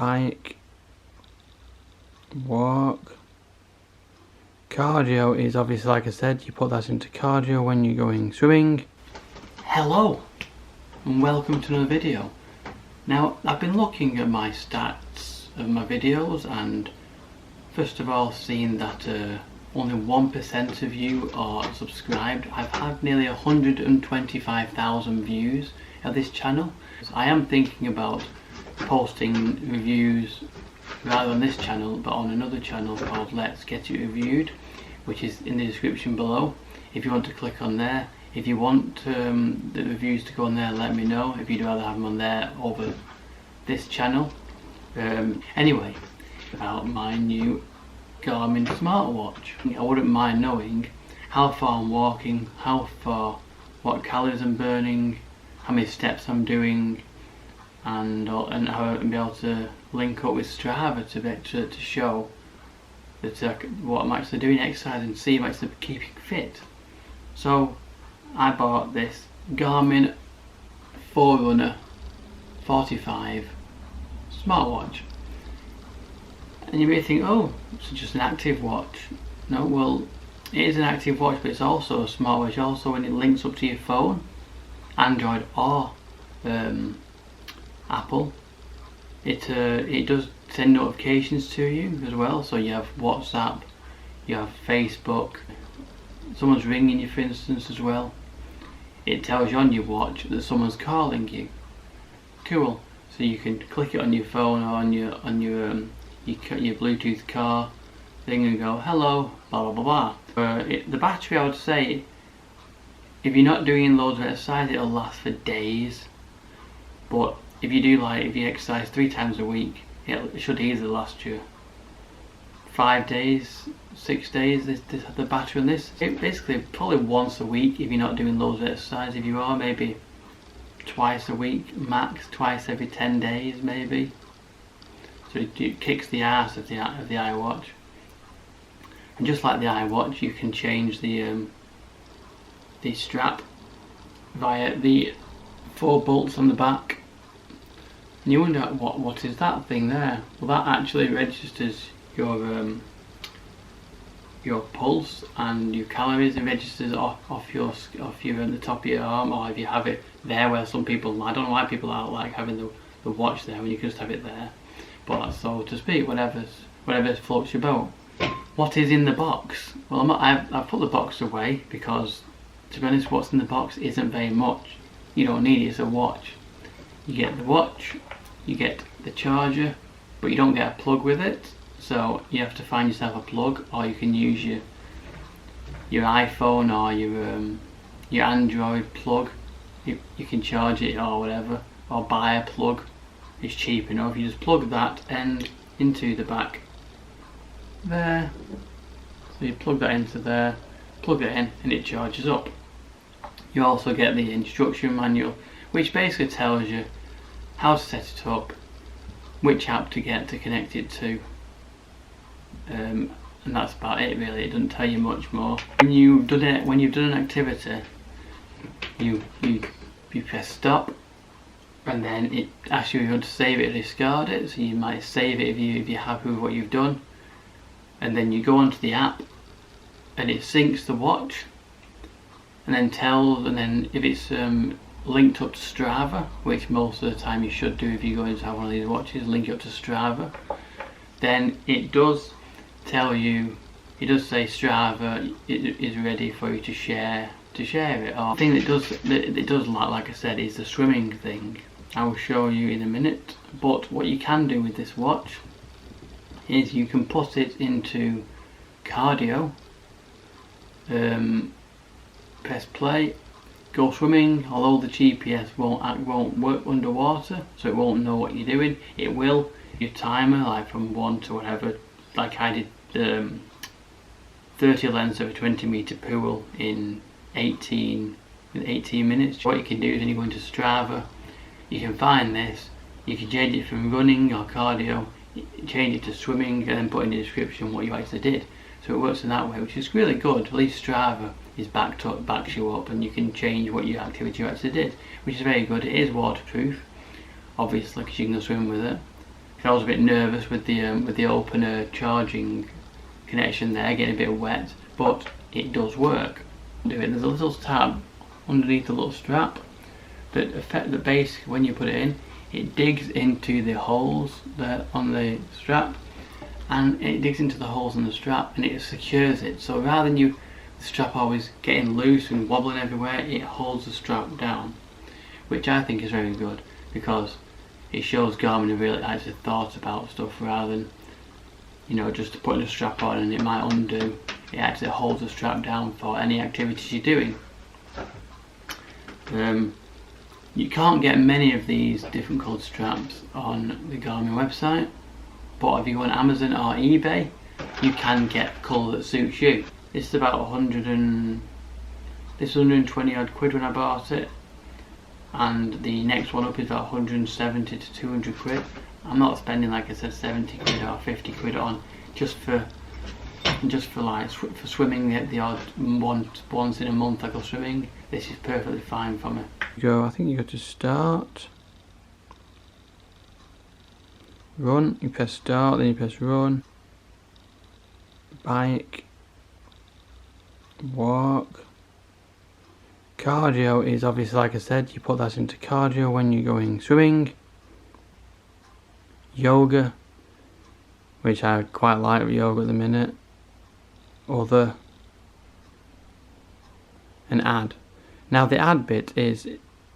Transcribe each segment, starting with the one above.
bike, walk. Cardio is obviously, like I said, you put that into cardio when you're going swimming. Hello and welcome to another video. Now, I've been looking at my stats of my videos and first of all seen that only 1% of you are subscribed. I've had nearly 125,000 views of this channel. So I am thinking about posting reviews rather on this channel but on another channel called Let's Get It Reviewed, which is in the description below. If you want to click on there, if you want the reviews to go on there, let me know if you'd rather have them on there over this channel. Anyway, about my new GARMIN smartwatch. I wouldn't mind knowing how far I'm walking, what calories I'm burning, how many steps I'm doing, and how I'll be able to link up with Strava to show that what I'm actually doing, exercising, see if I'm actually keeping fit. So I bought this GARMIN Forerunner 45 smartwatch. And you may think, oh, it's just an active watch. No, well, it is an active watch, but it's also a smartwatch. Also, when it links up to your phone, Android or Apple, it does send notifications to you as well. So you have WhatsApp, you have Facebook. Someone's ringing you, for instance, as well. It tells you on your watch that someone's calling you. Cool. So you can click it on your phone or on your Bluetooth car thing and go, hello, blah blah blah blah. The battery, I would say, if you're not doing loads of exercise, it'll last for days. But if you exercise 3 times a week, it should easily last you 5 days, 6 days. The battery on this, it basically probably once a week if you're not doing loads of exercise. If you are, maybe twice a week max, twice every 10 days maybe. So it kicks the ass of the iWatch. And just like the iWatch, you can change the strap via the 4 bolts on the back. And you wonder what is that thing there? Well, that actually registers your pulse and your calories. It registers off the top of your arm, or if you have it there where some people, I don't know why people are like having the watch there when you can just have it there. But so to speak, whatever floats your boat. What is in the box? Well, I've put the box away because, to be honest, what's in the box isn't very much. You don't need it. It's a watch. You get the watch, you get the charger, but you don't get a plug with it. So you have to find yourself a plug, or you can use your iPhone or your Android plug. You can charge it or whatever, or buy a plug. It's cheap enough. You just plug that end into the back there. So you plug that into there, plug it in, and it charges up. You also get the instruction manual, which basically tells you how to set it up, which app to get to connect it to, and that's about it really. It doesn't tell you much more. When you've done an activity, you press stop, and then it asks you if you want to save it or discard it. So you might save it if you're happy with what you've done, and then you go onto the app and it syncs the watch, and then if it's linked up to Strava, which most of the time you should do if you're going to have one of these watches, link it up to Strava, then it does tell you, it does say Strava is ready for you to share it. Or the thing that it does like I said, is the swimming thing. I will show you in a minute. But what you can do with this watch is you can put it into cardio, press play, go swimming. Although the GPS won't work underwater, so it won't know what you're doing. It will. Your timer, like from 1 to whatever, like I did 30 lengths of a 20-meter pool in 18 minutes. What you can do is when you go into Strava, you can find this, you can change it from running or cardio, change it to swimming, and then put in the description what you actually did. So it works in that way, which is really good. At least Strava is backs you up, and you can change what your activity you actually did, which is very good. It is waterproof, obviously, because you can go swim with it. if I was a bit nervous with the opener charging connection there, getting a bit wet, but it does work. There's a little tab underneath the little strap that basically when you put it in, it digs into the holes there on the strap, and it digs into the holes in the strap and it secures it. So rather than the strap always getting loose and wobbling everywhere, it holds the strap down, which I think is very good, because it shows Garmin have really actually thought about stuff rather than, you know, just putting a strap on and it might undo. It actually holds the strap down for any activities you're doing. You can't get many of these different coloured straps on the Garmin website, but if you go on Amazon or eBay, you can get a colour that suits you. This is about 120 odd quid when I bought it, and the next one up is about 170 to 200 quid. I'm not spending, like I said, 70 quid or 50 quid on just for swimming the odd once in a month I go swimming. This is perfectly fine for me. I think you go to start, run, you press start, then you press run, bike, walk. Cardio is obviously, like I said, you put that into cardio when you're going swimming. Yoga, which I quite like yoga at the minute. Other, and add. Now the add bit is,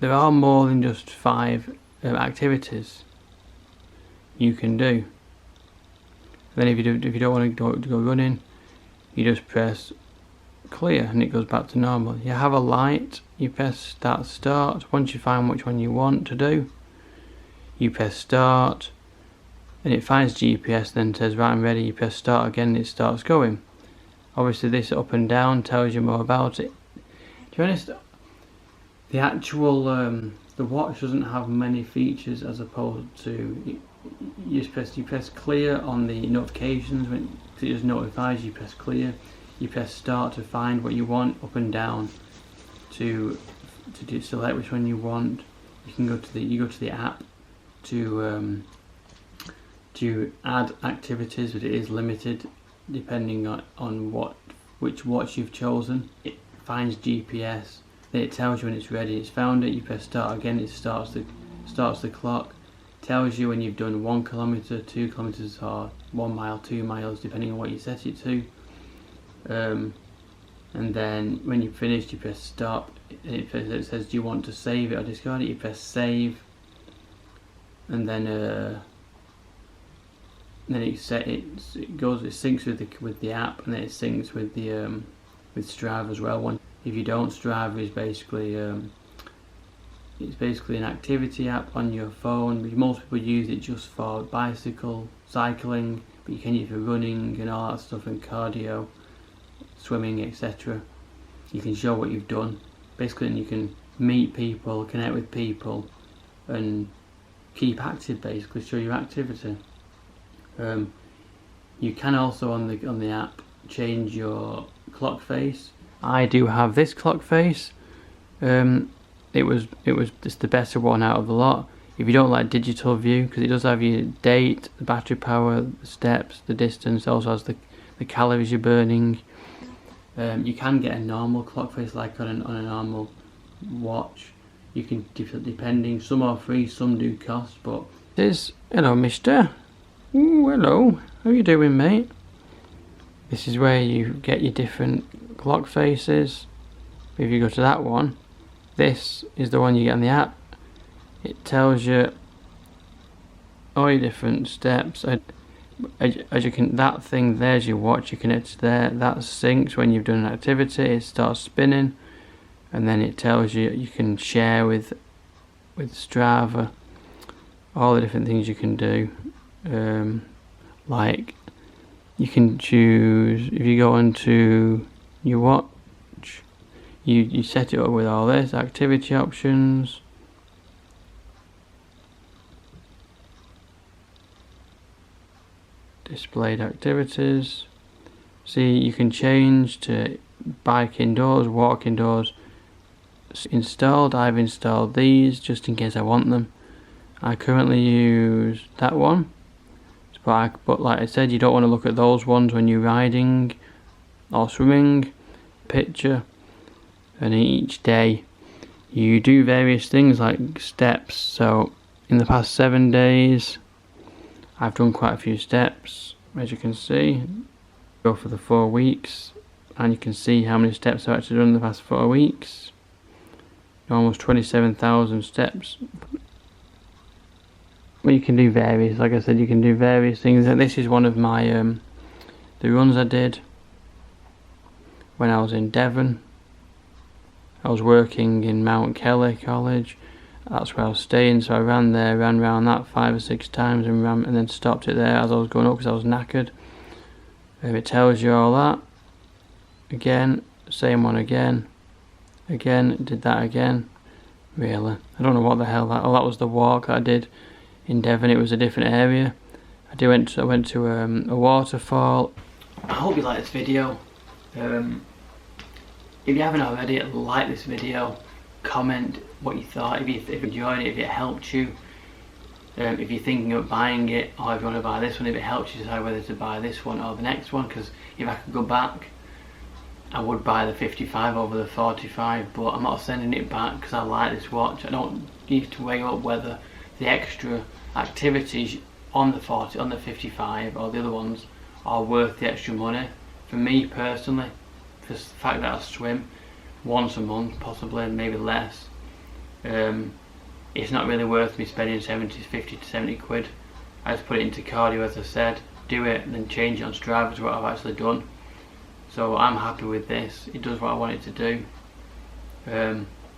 there are more than just 5 activities you can do. Then if you don't want to go running, you just press clear and it goes back to normal. You have a light, you press start. Once you find which one you want to do, you press start and it finds GPS, then says right, I'm ready. You press start again and it starts going. Obviously this up and down tells you more about it. To be honest, the actual the watch doesn't have many features as opposed to, you press clear on the notifications when it just notifies you. Press clear, you press start to find what you want, up and down to select which one you want. You can go to the app to add activities, but it is limited depending on which watch you've chosen. It finds GPS, then it tells you when it's ready. It's found it, you press start again, it starts the clock, tells you when you've done 1 kilometer, 2 kilometers, or 1 mile, 2 miles, depending on what you set it to. And then when you've finished, you press stop. It says, do you want to save it or discard it? You press save, and then it syncs with the app, and then it syncs with the with Strava as well. If you don't, Strava is basically it's basically an activity app on your phone. Most people use it just for cycling, but you can use it for running and all that stuff, and cardio, swimming, etc. You can show what you've done basically, and you can meet people, connect with people, and keep active. Basically, show your activity. You can also on the app change your clock face. I do have this clock face. It was just the better one out of the lot. If you don't like digital view, because it does have your date, the battery power, the steps, the distance, also has the calories you're burning. You can get a normal clock face like on a normal watch. You can, depending, some are free, some do cost, but hello mister. Ooh, hello, how you doing, mate? This is where you get your different clock faces. If you go to that one, this is the one you get on the app. It tells you all your different steps. As you can, that thing there's your watch, you connect to there, that syncs when you've done an activity, it starts spinning, and then it tells you can share with Strava all the different things you can do. Like you can choose, if you go onto your watch, you set it up with all this activity options, displayed activities. See, you can change to bike indoors, walk indoors. Installed, I've installed these just in case I want them. I currently use that one, But like I said, you don't want to look at those ones when you're riding or swimming. Picture, and each day you do various things like steps. So in the past 7 days I've done quite a few steps, as you can see. Go for the 4 weeks and you can see how many steps I've actually done in the past 4 weeks. Almost 27,000 steps. Well, you can do various, like I said, you can do various things. And this is one of my the runs I did when I was in Devon. I was working in Mount Kelly College. That's where I was staying, so I ran there, ran around that 5 or 6 times and then stopped it there as I was going up because I was knackered. It tells you all that. Again, same one again, did that again. Really, I don't know what the hell that. Oh, that was the walk that I did in Devon. It was a different area. I went to a waterfall. I hope you like this video. If you haven't already, like this video, comment what you thought, if you enjoyed it, if it helped you, if you're thinking of buying it, or if you want to buy this one, if it helps you decide whether to buy this one or the next one. Because if I could go back, I would buy the 55 over the 45, but I'm not sending it back because I like this watch. I don't need to weigh up whether the extra activities on the 55 or the other ones are worth the extra money. For me personally, for the fact that I swim once a month, possibly, maybe less, it's not really worth me spending 50 to 70 quid. I just put it into cardio, as I said, do it, and then change it on Strava to what I've actually done. So I'm happy with this. It does what I want it to do.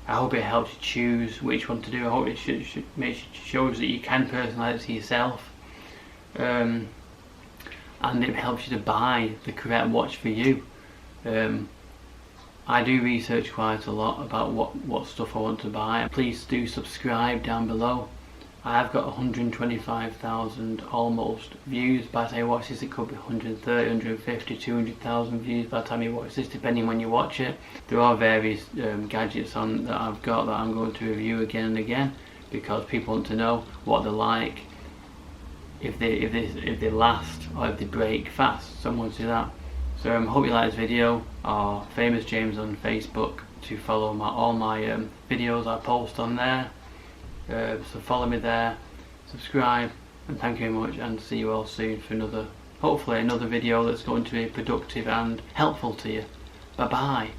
I hope it helps you choose which one to do. I hope it shows that you can personalise it to yourself, and it helps you to buy the correct watch for you. I do research quite a lot about what stuff I want to buy. Please do subscribe down below. I have got 125,000 almost views. By the time you watch this, it could be 130, 150, 200,000 views by the time you watch this, depending when you watch it. There are various gadgets on that I've got that I'm going to review again and again, because people want to know what they're like, if they last, or if they break fast. Someone to that. So I hope you like this video, or Famous James on Facebook, to follow all my videos I post on there. So follow me there, subscribe, and thank you very much, and see you all soon for hopefully another video that's going to be productive and helpful to you. Bye bye.